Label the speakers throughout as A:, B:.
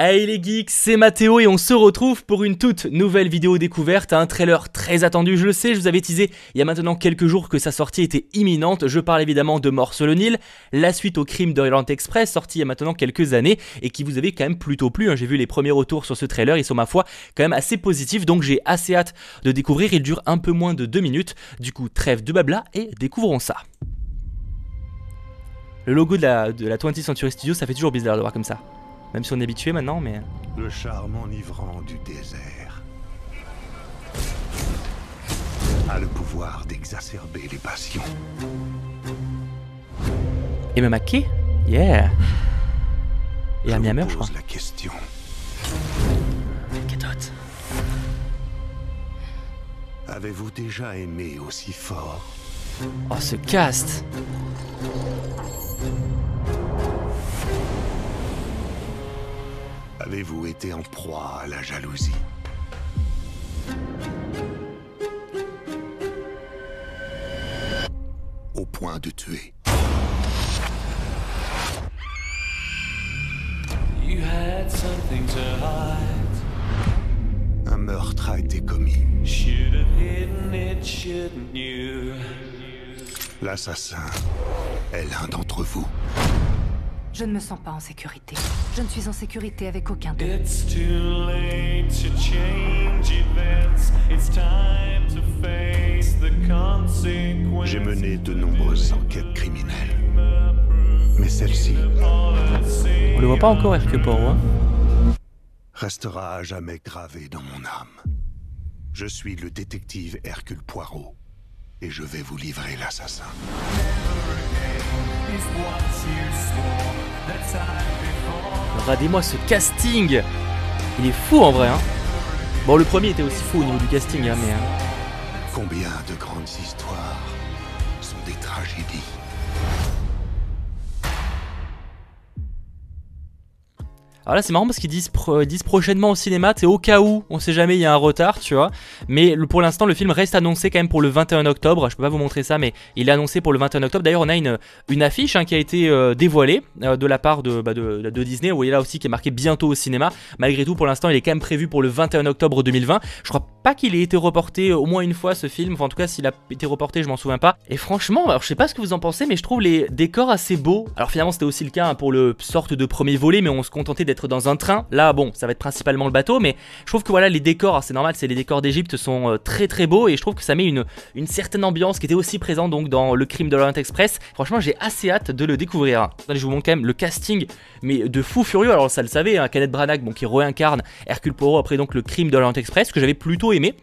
A: Hey les geeks, c'est Mathéo et on se retrouve pour une toute nouvelle vidéo découverte, un trailer très attendu, je le sais, je vous avais teasé il y a maintenant quelques jours que sa sortie était imminente, je parle évidemment de Mort sur le Nil, la suite au Crime d'Orient Express, sortie il y a maintenant quelques années et qui vous avait quand même plutôt plu, j'ai vu les premiers retours sur ce trailer, ils sont ma foi quand même assez positifs, donc j'ai assez hâte de découvrir, il dure un peu moins de 2 minutes, du coup trêve de blabla et découvrons ça. Le logo de la 20th Century Studios, ça fait toujours bizarre de voir comme ça. Même si on est habitué maintenant, mais...
B: Le charme enivrant du désert a le pouvoir d'exacerber les passions.
A: Et même Mackey? Yeah. Et Armie Hammer, je crois.
B: Je pose la question.
A: Gadot.
B: Avez-vous déjà aimé aussi fort?
A: Oh, ce cast.
B: Avez-vous été en proie à la jalousie? Au point de tuer.
C: You had something to hide.
B: Un meurtre a été commis.
C: Should have hidden it, shouldn't you?
B: L'assassin est l'un d'entre vous.
D: Je ne me sens pas en sécurité. Je ne suis en sécurité avec aucun d'eux.
C: It's too late to change events. It's time to face the consequences.
B: J'ai mené de nombreuses enquêtes criminelles. Mais celle-ci
A: On le voit pas encore, Hercule Poirot.
B: restera à jamais gravée dans mon âme. Je suis le détective Hercule Poirot. Et je vais vous livrer l'assassin.
A: Regardez-moi ce casting. Il est fou en vrai. Bon, le premier était aussi fou au niveau du casting, mais...
B: Combien de grandes histoires sont des tragédies?
A: Alors là c'est marrant parce qu'ils disent prochainement au cinéma, c'est au cas où, on sait jamais, il y a un retard, tu vois. Mais pour l'instant le film reste annoncé quand même pour le 21 octobre, je peux pas vous montrer ça mais il est annoncé pour le 21 octobre. D'ailleurs on a une affiche qui a été dévoilée de la part de Disney, vous voyez là aussi qui est marqué bientôt au cinéma. Malgré tout pour l'instant il est quand même prévu pour le 21 octobre 2020. Je crois pas qu'il ait été reporté au moins une fois ce film, enfin en tout cas s'il a été reporté je m'en souviens pas. Et franchement, alors je sais pas ce que vous en pensez mais je trouve les décors assez beaux. Alors finalement c'était aussi le cas pour le sorte de premier volet mais on se contentait d'être dans un train, là bon ça va être principalement le bateau mais je trouve que voilà les décors, c'est normal, c'est les décors d'Égypte sont très très beaux et je trouve que ça met une certaine ambiance qui était aussi présente donc dans le Crime d'Orient Express. Franchement j'ai assez hâte de le découvrir. Allez, je vous montre quand même le casting mais de fou furieux, alors ça le savez, Kenneth Branagh bon, qui réincarne Hercule Poirot après donc le Crime d'Orient Express que j'avais plutôt aimé.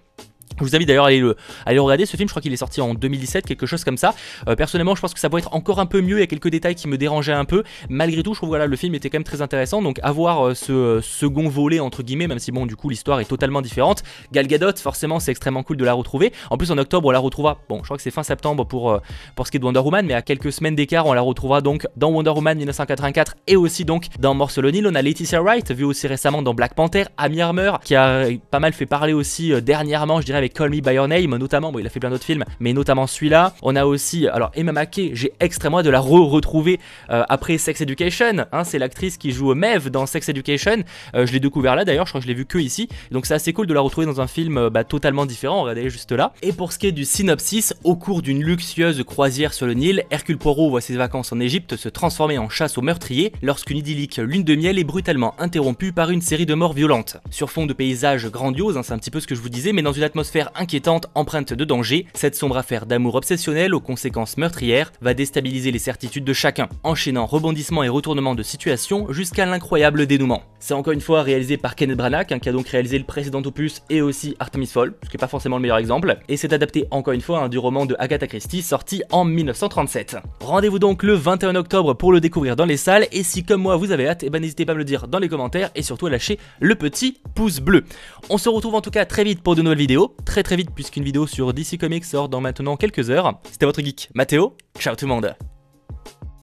A: Je vous invite d'ailleurs à aller le regarder, ce film je crois qu'il est sorti en 2017, quelque chose comme ça. Personnellement je pense que ça pourrait être encore un peu mieux, il y a quelques détails qui me dérangeaient un peu. Malgré tout je trouve voilà le film était quand même très intéressant, donc à voir ce second volet entre guillemets, même si bon du coup l'histoire est totalement différente. Gal Gadot forcément c'est extrêmement cool de la retrouver, en plus en octobre on la retrouvera, bon je crois que c'est fin septembre pour ce qui est de Wonder Woman, mais à quelques semaines d'écart on la retrouvera donc dans Wonder Woman 1984 et aussi donc dans Mort sur le Nil. On a Letitia Wright, vue aussi récemment dans Black Panther, Armie Hammer qui a pas mal fait parler aussi dernièrement je dirais avec Call Me By Your Name, notamment, bon il a fait plein d'autres films, mais notamment celui-là. On a aussi, alors Emma Mackey, j'ai extrêmement hâte de la retrouver après Sex Education, c'est l'actrice qui joue Maeve dans Sex Education, je l'ai découvert là d'ailleurs, je crois que je l'ai vu que ici, donc c'est assez cool de la retrouver dans un film totalement différent, regardez juste là. Et pour ce qui est du synopsis, au cours d'une luxueuse croisière sur le Nil, Hercule Poirot voit ses vacances en Égypte se transformer en chasse aux meurtriers lorsqu'une idyllique lune de miel est brutalement interrompue par une série de morts violentes. Sur fond de paysages grandioses, c'est un petit peu ce que je vous disais, mais dans une atmosphère inquiétante, empreinte de danger, cette sombre affaire d'amour obsessionnel aux conséquences meurtrières va déstabiliser les certitudes de chacun, enchaînant rebondissements et retournements de situation jusqu'à l'incroyable dénouement. C'est encore une fois réalisé par Kenneth Branagh, qui a donc réalisé le précédent opus et aussi Artemis Fowl, ce qui n'est pas forcément le meilleur exemple, et c'est adapté encore une fois du roman de Agatha Christie sorti en 1937. Rendez-vous donc le 21 octobre pour le découvrir dans les salles, et si comme moi vous avez hâte, n'hésitez pas à me le dire dans les commentaires et surtout à lâcher le petit pouce bleu. On se retrouve en tout cas très vite pour de nouvelles vidéos, très vite puisqu'une vidéo sur DC Comics sort dans maintenant quelques heures. C'était votre geek Mathéo, ciao tout le monde.